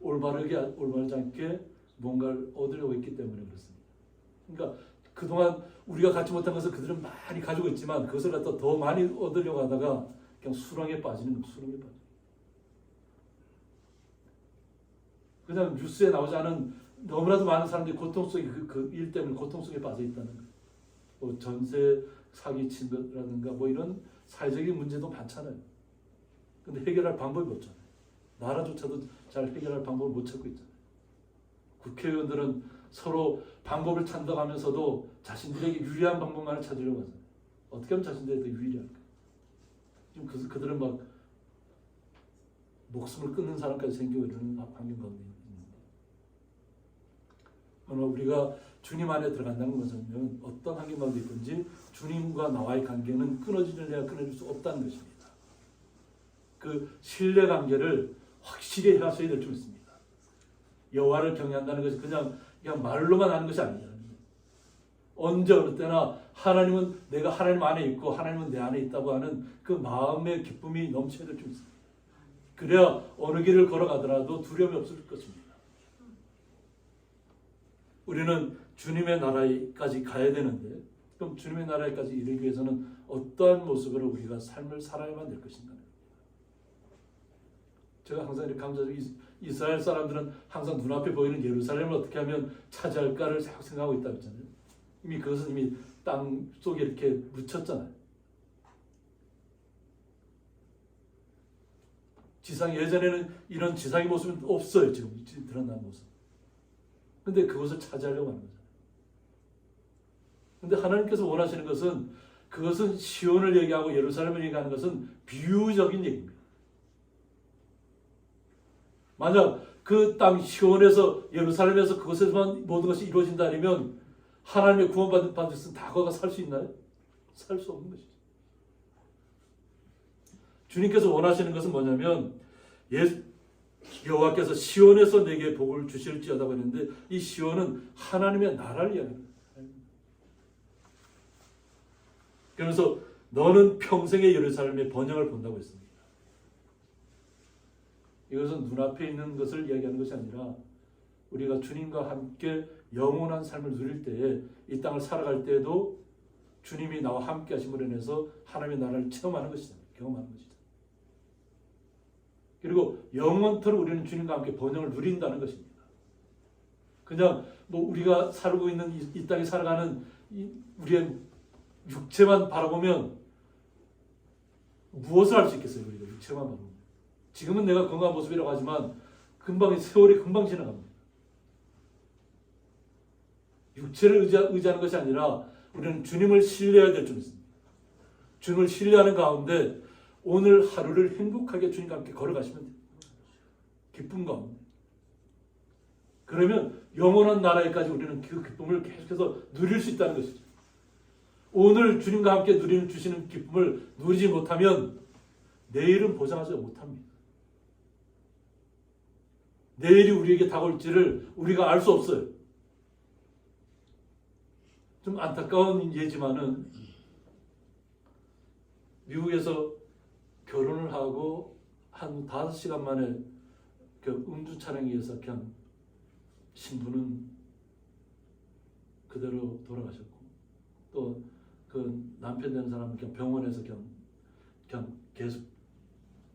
올바르지 않게 뭔가를 얻으려고 했기 때문에 그렇습니다. 그러니까 그동안 우리가 갖지 못한 것을 그들은 많이 가지고 있지만 그것을 갖다 더 많이 얻으려고 하다가 그냥 수렁에 빠지는 거예요. 수렁에 빠져. 그냥 뉴스에 나오지 않은 너무나도 많은 사람들이 고통 속에 그 일 때문에 고통 속에 빠져 있다는 거예요. 뭐 전세 사기친 것라든가 뭐 이런 사회적인 문제도 많잖아요. 근데 해결할 방법이 없잖아요. 나라조차도 잘 해결할 방법을 못 찾고 있잖아요. 국회의원들은 서로 방법을 찾아가면서도 자신들에게 유리한 방법만을 찾으려고 하잖아요. 어떻게 하면 자신들에게 더 유리할까? 지금 그들은 막 목숨을 끊는 사람까지 생기고 이러는 환경 가운데 있는데, 그러나 우리가 주님 안에 들어간다는 것은 어떤 환경 가운데 있든지 주님과 나와의 관계는 끊어지느냐 끊어질 수 없다는 것입니다. 그 신뢰 관계를 확실히 하셔야 될 줄 있습니다. 여호와를 경외한다는 것이 그냥 말로만 하는 것이 아니에요. 언제 어느 때나 하나님은 내가 하나님 안에 있고 하나님은 내 안에 있다고 하는 그 마음의 기쁨이 넘쳐야 될 줄 있습니다. 그래야 어느 길을 걸어가더라도 두려움이 없을 것입니다. 우리는 주님의 나라에까지 가야 되는데, 그럼 주님의 나라에까지 이르기 위해서는 어떠한 모습으로 우리가 삶을 살아야만 될 것인가? 제가 항상 이렇게 강조하죠. 이스라엘 사람들은 항상 눈앞에 보이는 예루살렘을 어떻게 하면 차지할까를 생각하고 있다고 했잖아요. 이미 그것은 이미 땅 속에 이렇게 묻혔잖아요. 예전에는 이런 지상의 모습은 없어요. 지금 드러난 모습. 근데 그것을 차지하려고 하는 거잖아요. 근데 하나님께서 원하시는 것은, 그것은 시온을 얘기하고 예루살렘을 얘기하는 것은 비유적인 얘기입니다. 만약 그 땅 시온에서 예루살렘에서 그것에서만 모든 것이 이루어진다면 하나님의 구원받은 것은 다 거가 살 수 있나요? 살 수 없는 것이죠. 주님께서 원하시는 것은 뭐냐면, 여호와께서 시온에서 내게 복을 주실지어다고 했는데, 이 시온은 하나님의 나라를 이야기합니다. 그래서 너는 평생의 예루살렘의 번영을 본다고 했습니다. 이것은 눈앞에 있는 것을 이야기하는 것이 아니라 우리가 주님과 함께 영원한 삶을 누릴 때에, 이 땅을 살아갈 때에도 주님이 나와 함께 하심으로 인해서 하나님의 나라를 체험하는 것이다. 경험하는 것이다. 그리고 영원토록 우리는 주님과 함께 번영을 누린다는 것입니다. 그냥 뭐 우리가 살고 있는 이 땅에 살아가는 우리의 육체만 바라보면 무엇을 할 수 있겠어요? 우리가 육체만 바라보면. 지금은 내가 건강한 모습이라고 하지만 금방 세월이 금방 지나갑니다. 육체를 의지하는 것이 아니라 우리는 주님을 신뢰해야 될 줄 믿습니다. 주님을 신뢰하는 가운데 오늘 하루를 행복하게 주님과 함께 걸어가시면 돼요. 기쁨 가운데. 그러면 영원한 나라에까지 우리는 그 기쁨을 계속해서 누릴 수 있다는 것이죠. 오늘 주님과 함께 주시는 기쁨을 누리지 못하면 내일은 보장하지 못합니다. 내일이 우리에게 다가올지를 우리가 알 수 없어요. 좀 안타까운 예지만은 미국에서 결혼을 하고 한 5시간 만에 그 음주 촬영에 의해서 그냥 신부는 그대로 돌아가셨고, 또 그 남편 되는 사람은 그냥 병원에서 그냥 계속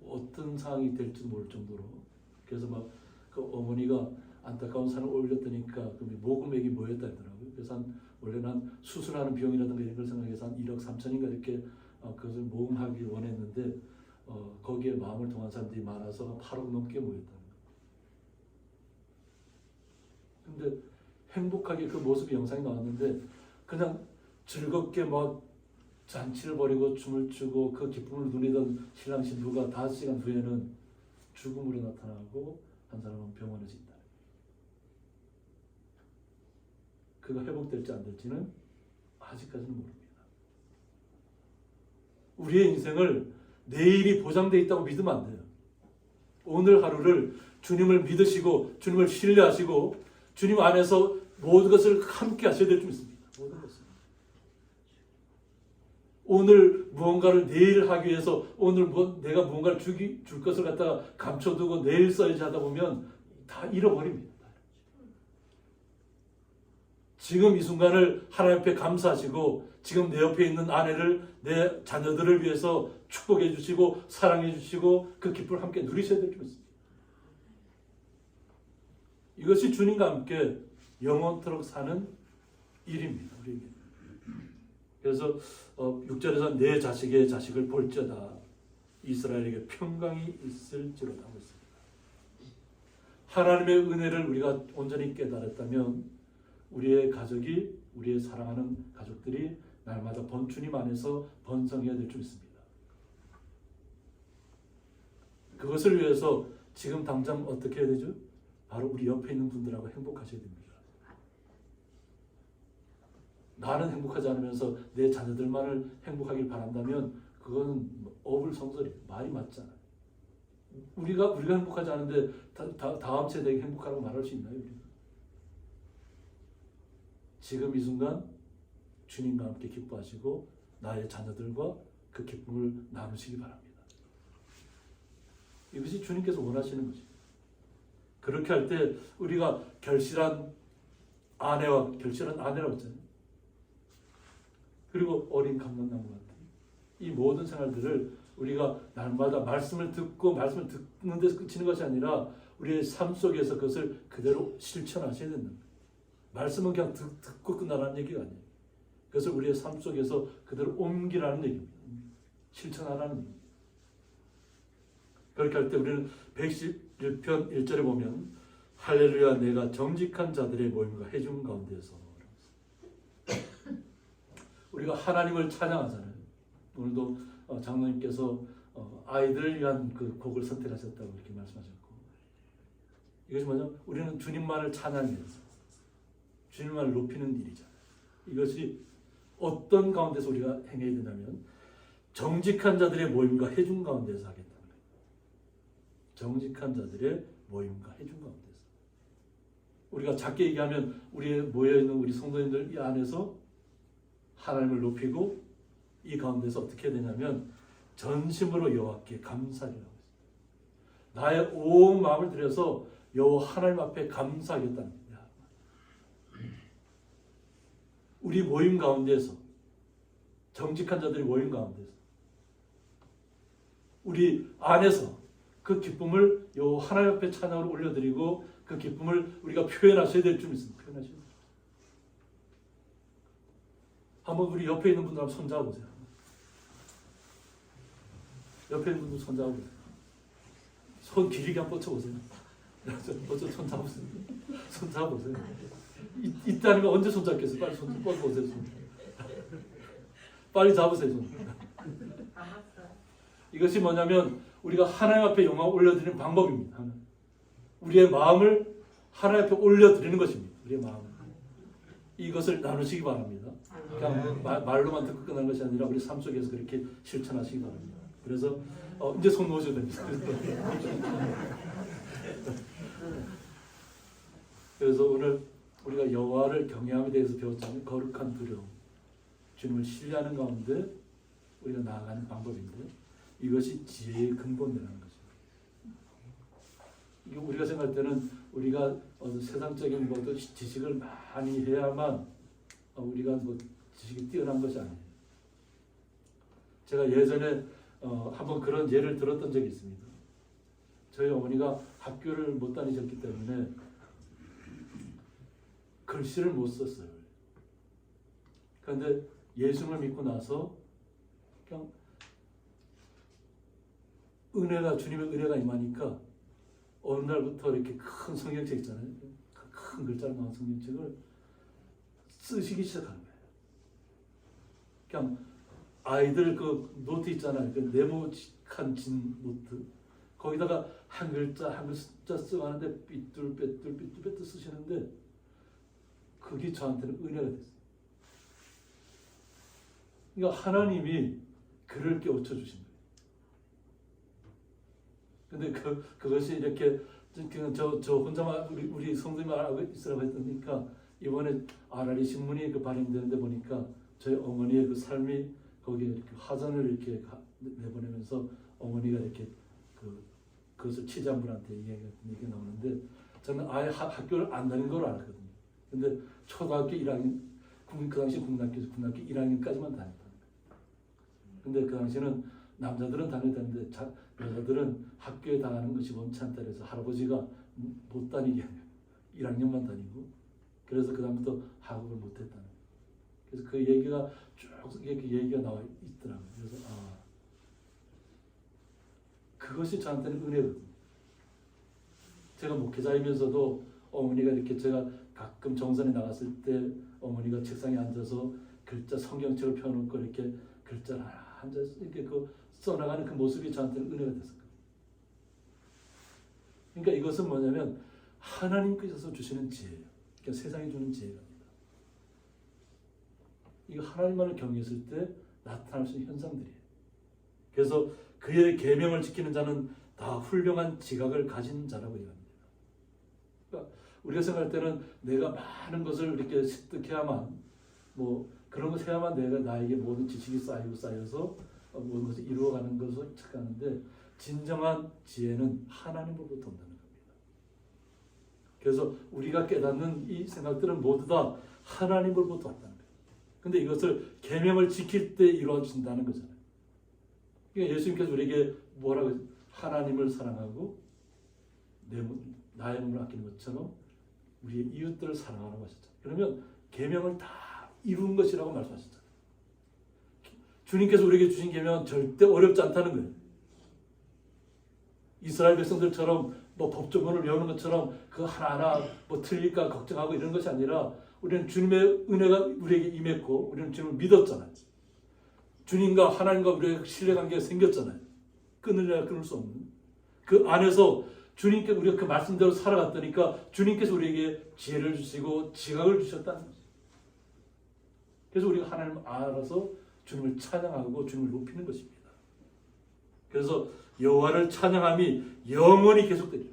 어떤 상황이 될지도 모를 정도로, 그래서 막 그 어머니가 안타까운 사람을 올렸다니까 그 모금액이 뭐였다 하더라고요. 그래서 원래는 한 수술하는 비용이라든가 이런 걸 생각해서 한 1억 3천인가 이렇게 그것을 모금하기 원했는데 거기에 마음을 통한 사람들이 많아서 8억 넘게 모였다는 거예요. 근데 행복하게 그 모습이 영상이 나왔는데 그냥 즐겁게 막 잔치를 벌이고 춤을 추고 그 기쁨을 누리던 신랑 신부가 5시간 후에는 죽음으로 나타나고 한 사람은 병원에서 있다. 그가 회복될지 안 될지는 아직까지는 모릅니다. 우리의 인생을 내일이 보장되어 있다고 믿으면 안 돼요. 오늘 하루를 주님을 믿으시고 주님을 신뢰하시고 주님 안에서 모든 것을 함께 하셔야 될 줄 믿습니다. 모든 것을. 오늘 무언가를 내일 하기 위해서 오늘 내가 무언가를 줄 것을 갖다가 감춰두고 내일 써야지 하다 보면 다 잃어버립니다. 지금 이 순간을 하나님 앞에 감사하시고 지금 내 옆에 있는 아내를 내 자녀들을 위해서 축복해 주시고 사랑해 주시고 그 기쁨을 함께 누리셔야 될 줄 믿습니다. 이것이 주님과 함께 영원토록 사는 일입니다. 우리에게. 그래서 6절에서 내 자식의 자식을 볼지어다 이스라엘에게 평강이 있을지로다 하고 있습니다. 하나님의 은혜를 우리가 온전히 깨달았다면 우리의 가족이, 우리의 사랑하는 가족들이 날마다 주님 안에서 번성해야 될 줄 믿습니다. 그것을 위해서 지금 당장 어떻게 해야 되죠? 바로 우리 옆에 있는 분들하고 행복하셔야 됩니다. 나는 행복하지 않으면서 내 자녀들만을 행복하길 바란다면 그거는 어불성설이에요. 말이 맞잖아요. 우리가 행복하지 않은데 다음 세대에게 행복하라고 말할 수 있나요? 우리가? 지금 이 순간 주님과 함께 기뻐하시고 나의 자녀들과 그 기쁨을 나누시기 바랍니다. 이것이 주님께서 원하시는 것입니다. 그렇게 할 때 우리가 결실한 아내라고 했잖아요. 그리고 어린 감람나무 같은 이 모든 생활들을 우리가 날마다 말씀을 듣고 말씀을 듣는 데서 그치는 것이 아니라 우리의 삶 속에서 그것을 그대로 실천하셔야 된다. 말씀은 그냥 듣고 끝나라는 얘기가 아니에요. 그것을 우리의 삶 속에서 그대로 옮기라는 얘기입니다. 실천하라는 얘기입니다. 그렇게 할 때 우리는 111편 1절에 보면 할렐루야 내가 정직한 자들의 모임과 회중 가운데서 우리가 하나님을 찬양하잖아요. 오늘도 장로님께서 아이들을 위한 그 곡을 선택하셨다고 이렇게 말씀하셨고 이것이 뭐냐? 우리는 주님만을 찬양해서 주님만을 높이는 일이잖아요. 이것이 어떤 가운데서 우리가 행해야 되냐면 정직한 자들의 모임과 회중 가운데서 하겠다는 거예요. 정직한 자들의 모임과 회중 가운데서 우리가 작게 얘기하면 우리 모여있는 우리 성도님들 이 안에서 하나님을 높이고 이 가운데서 어떻게 해야 되냐면 전심으로 여호와께 감사를 하고 있습니다. 나의 온 마음을 들여서 여호와 하나님 앞에 감사하겠다는 겁니다. 우리 모임 가운데서 정직한 자들이 모임 가운데서 우리 안에서 그 기쁨을 여호와 하나님 앞에 찬양으로 올려드리고 그 기쁨을 우리가 표현하셔야 될 줄 믿습니다. 표현하셔야 돼요. 한번 우리 옆에 있는 분들 한번 손잡아보세요. 옆에 있는 분들 손잡아보세요. 손 길게 한번 뻗쳐보세요. 손 잡으세요. 손 잡아보세요. 있다는 거 언제 손 잡겠어요? 빨리 손 뻗어보세요. 빨리 잡으세요. 손. 이것이 뭐냐면 우리가 하나님 앞에 영광 올려드리는 방법입니다. 우리의 마음을 하나님 앞에 올려드리는 것입니다. 우리의 마음을. 이것을 나누시기 바랍니다. 그냥 말로만 듣고 끝나는 것이 아니라 우리 삶 속에서 그렇게 실천하시기 바랍니다. 그래서 이제 손 놓으셔도 됩니다. 그래서 오늘 우리가 여호와를 경외함에 대해서 배웠잖아요. 거룩한 두려움, 주님을 신뢰하는 가운데 우리가 나아가는 방법인데 이것이 지혜의 근본이라는 거죠. 이거 우리가 생각할 때는 우리가 세상적인 것도 지식을 많이 해야만 우리가 뭐 지식이 뛰어난 것이 아니에요. 제가 예전에 한번 그런 예를 들었던 적이 있습니다. 저희 어머니가 학교를 못 다니셨기 때문에 글씨를 못 썼어요. 그런데 예수를 믿고 나서 그냥 주님의 은혜가 임하니까 어느 날부터 이렇게 큰 성경책 있잖아요. 큰 글자로 나온 성경책을 쓰시기 시작하는 거예요. 그냥 아이들 그 노트 있잖아요. 그 네모직한 진 노트. 거기다가 한 글자 한 글자 쓰고 하는데 삐뚤빼뚤 쓰시는데 그게 저한테는 은혜가 됐어요. 그러니까 하나님이 글을 깨우쳐 주신 거예요. 근데 그것이 이렇게 저 혼자만 우리 성도님만 알고 있으라고 했으니까 이번에 RRE 신문이 발행되는데 보니까 저희 어머니의 그 삶이 거기에 이렇게 화전을 이렇게 내보내면서 어머니가 이렇게 그것을 취재한분한테 얘기 나오는데 저는 아예 학교를 안 다닌 걸 알았거든요. 근데 초등학교 1학년, 그 당시 국민학교 1학년까지만 다녔다. 근데 그 당시에는 남자들은 다녔다는데 여자들은 학교에 다니는 것이 원치 않다 그래서 할아버지가 못 다니게 1학년만 다니고 그래서 그 다음부터 학업을 못했다는 거예요. 그래서 그 얘기가 쭉 이렇게 얘기가 나와 있더라고요. 그래서 그것이 저한테는 은혜거든요. 제가 목회자이면서도 어머니가 이렇게 제가 가끔 정선에 나갔을 때 어머니가 책상에 앉아서 글자 성경책을 펴놓고 이렇게 글자를 앉아서 이렇게 그 써나가는 그 모습이 저한테는 은혜가 됐어요. 그러니까 이것은 뭐냐면 하나님께서 주시는 지혜예요. 그러니까 세상이 주는 지혜가 아니다. 이거 하나님만을 경외했을 때 나타날 수 있는 현상들이에요. 그래서 그의 계명을 지키는 자는 다 훌륭한 지각을 가진 자라고 얘기합니다. 그러니까 우리가 생각할 때는 내가 많은 것을 이렇게 습득해야만 뭐 그런 것을 해야만 내가 나에게 모든 지식이 쌓여서 모든 것을 이루어가는 것을 착각하는데 진정한 지혜는 하나님으로부터 온다는 겁니다. 그래서 우리가 깨닫는 이 생각들은 모두 다 하나님으로부터 왔다는 거예요. 근데 이것을 계명을 지킬 때 이루어진다는 거잖아요. 그러니까 예수님께서 우리에게 뭐라고 하나님을 사랑하고 나의 몸을 아끼는 것처럼 우리의 이웃들을 사랑하라고 하셨잖아요. 그러면 계명을 다 이룬 것이라고 말씀하셨잖아요. 주님께서 우리에게 주신 계명은 절대 어렵지 않다는 거예요. 이스라엘 백성들처럼 뭐 법조문을 외우는 것처럼 그 하나하나 뭐 틀릴까 걱정하고 이런 것이 아니라 우리는 주님의 은혜가 우리에게 임했고 우리는 주님을 믿었잖아요. 주님과 하나님과 우리의 신뢰관계가 생겼잖아요. 끊으려야 끊을 수 없는. 그 안에서 주님께 우리가 그 말씀대로 살아갔다니까 주님께서 우리에게 지혜를 주시고 지각을 주셨다는 거죠. 그래서 우리가 하나님을 알아서 주님을 찬양하고 주님을 높이는 것입니다. 그래서 여호와를 찬양함이 영원히 계속되리라.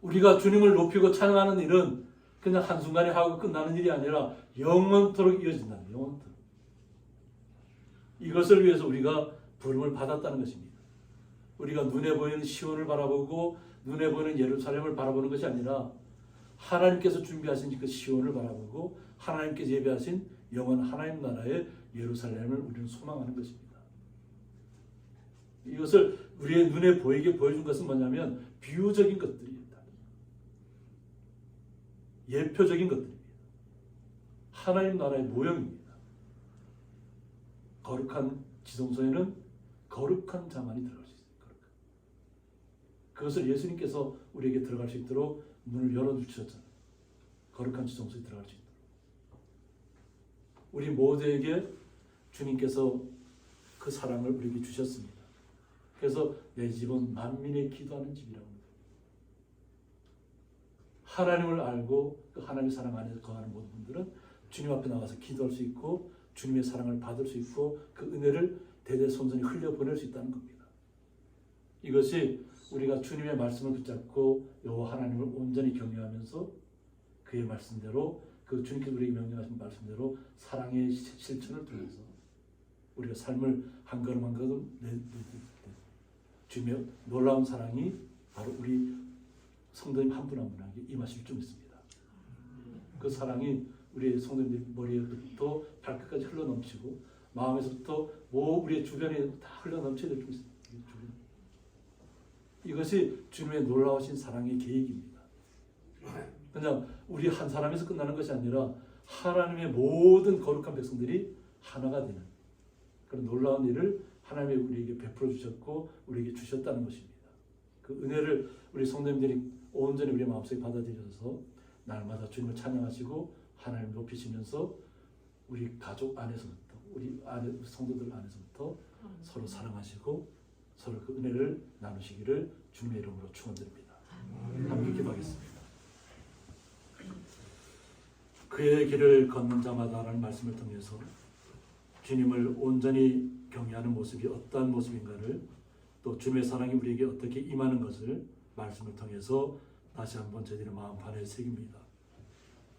우리가 주님을 높이고 찬양하는 일은 그냥 한순간에 하고 끝나는 일이 아니라 영원토록 이어진다는 거예요. 영원토록. 이것을 위해서 우리가 부름을 받았다는 것입니다. 우리가 눈에 보이는 시온을 바라보고 눈에 보이는 예루살렘을 바라보는 것이 아니라 하나님께서 준비하신 그 시온을 바라보고 하나님께서 예배하신 영원 하나님 나라의 예루살렘을 우리는 소망하는 것입니다. 이것을 우리의 눈에 보이게 보여준 것은 뭐냐면 비유적인 것들입니다. 예표적인 것들입니다. 하나님 나라의 모형입니다. 거룩한 지성소에는 거룩한 자만이 들어갈 수 있습니다. 그것을 예수님께서 우리에게 들어갈 수 있도록 문을 열어주셨잖아요. 거룩한 지성소에 들어갈 수 있도록. 우리 모두에게 주님께서 그 사랑을 우리에게 주셨습니다. 그래서 내 집은 만민의 기도하는 집이라고 합니다. 하나님을 알고 그 하나님의 사랑 안에서 거하는 모든 분들은 주님 앞에 나가서 기도할 수 있고 주님의 사랑을 받을 수 있고 그 은혜를 대대손손이 흘려보낼 수 있다는 겁니다. 이것이 우리가 주님의 말씀을 붙잡고 여호와 하나님을 온전히 경외하면서 그의 말씀대로 그 주님께서 우리에게 명령하신 말씀대로 사랑의 실천을 통해서 우리가 삶을 한 걸음 한 걸음 주님의 놀라운 사랑이 바로 우리 성도님 한 분 한 분에게 임하실 줄 믿습니다. 그 사랑이 우리의 성도님들 머리에부터 발끝까지 흘러넘치고 마음에서부터 우리의 주변에 다 흘러넘쳐야 될 줄 믿습니다. 이것이 주님의 놀라우신 사랑의 계획입니다. 그냥 우리 한 사람에서 끝나는 것이 아니라 하나님의 모든 거룩한 백성들이 하나가 되는 그런 놀라운 일을 하나님이 우리에게 베풀어 주셨고 우리에게 주셨다는 것입니다. 그 은혜를 우리 성도님들이 온전히 우리의 마음속에 받아들여서 날마다 주님을 찬양하시고 하나님을 높이시면서 우리 가족 안에서부터 우리 성도들 안에서부터 서로 사랑하시고 서로 그 은혜를 나누시기를 주님의 이름으로 축원드립니다. 함께 기도하겠습니다. 그의 길을 걷는 자마다라는 말씀을 통해서 주님을 온전히 경외하는 모습이 어떠한 모습인가를 또 주님의 사랑이 우리에게 어떻게 임하는 것을 말씀을 통해서 다시 한번 저희들의 마음판에 새깁니다.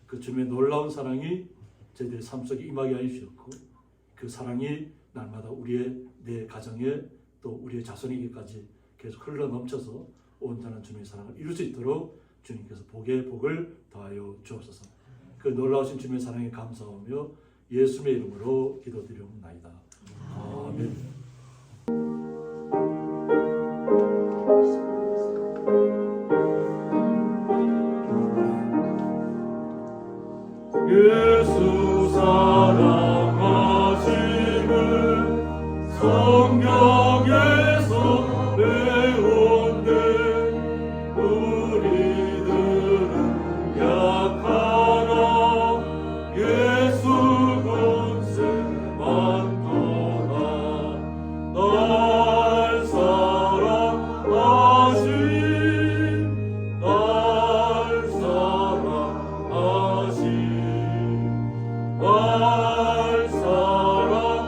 그 주님의 놀라운 사랑이 저희들의 삶 속에 임하게 하여 주셨고 그 사랑이 날마다 내 가정에 또 우리의 자손에게까지 계속 흘러넘쳐서 온전한 주님의 사랑을 이룰 수 있도록 주님께서 복에 복을 더하여 주옵소서. 그 놀라우신 주님의 사랑에 감사하며 예수님의 이름으로 기도드리옵나이다. 아멘. 성경에서 배운 듯 우리들은 약하나 예수 권세 많도다. 날 사랑하신 날 사랑하신 날 사랑하신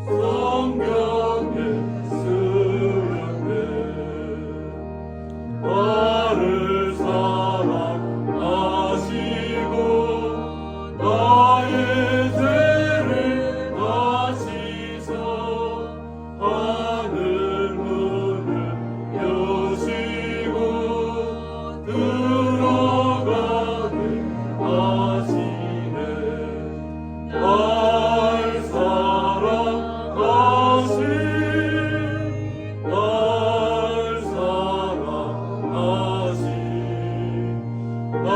성경에 쓰였네. 나를 사랑하시고 나의 죄를 다 씻어 하늘 문을 여시고 들어가게 하시네. 날 사랑하신 날 사랑하신 날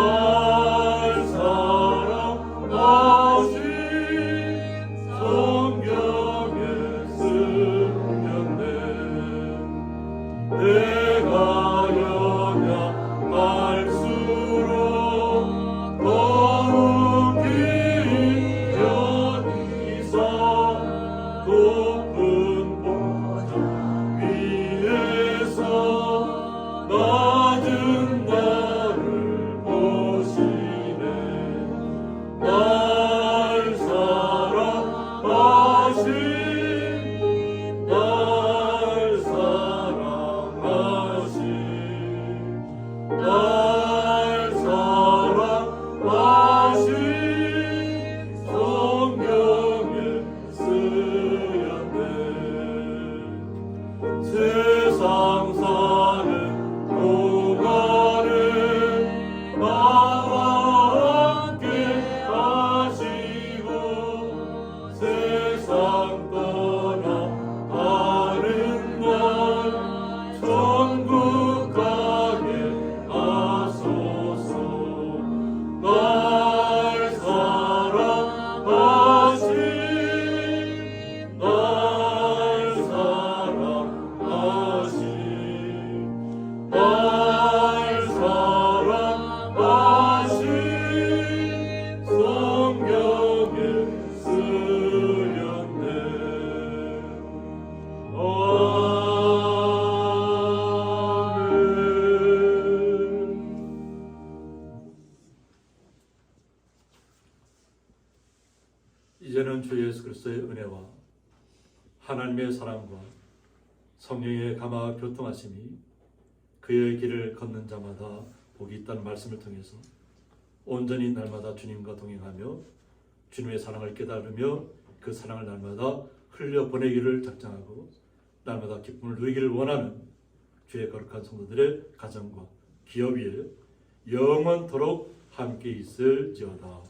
사랑하신 성경에 쓰였네. 내가 영향 갈수록 거룩히 여기사 높은 보좌 위에서 낮은 나를 보시네. 날 사랑하신 날 사랑하신 날 사랑하신 성경에 쓰였네. 세상 사는 동안에 나와 함께 하시고 세상 떠나 가는 날 천국 가게 하소서. 날 사랑하신 날 사랑하신 날 사랑하신 성경에 쓰였네. 이제는 주 예수 그리스도의 은혜와 하나님의 사랑과 성령의 감화 교통하심이 그의 길을 걷는 자마다 복이 있다는 말씀을 통해서 온전히 날마다 주님과 동행하며 주님의 사랑을 깨달으며 그 사랑을 날마다 흘려보내기를 작정하고 날마다 기쁨을 누리기를 원하는 주의 거룩한 성도들의 가정과 기업 위에 영원토록 함께 있을지어다.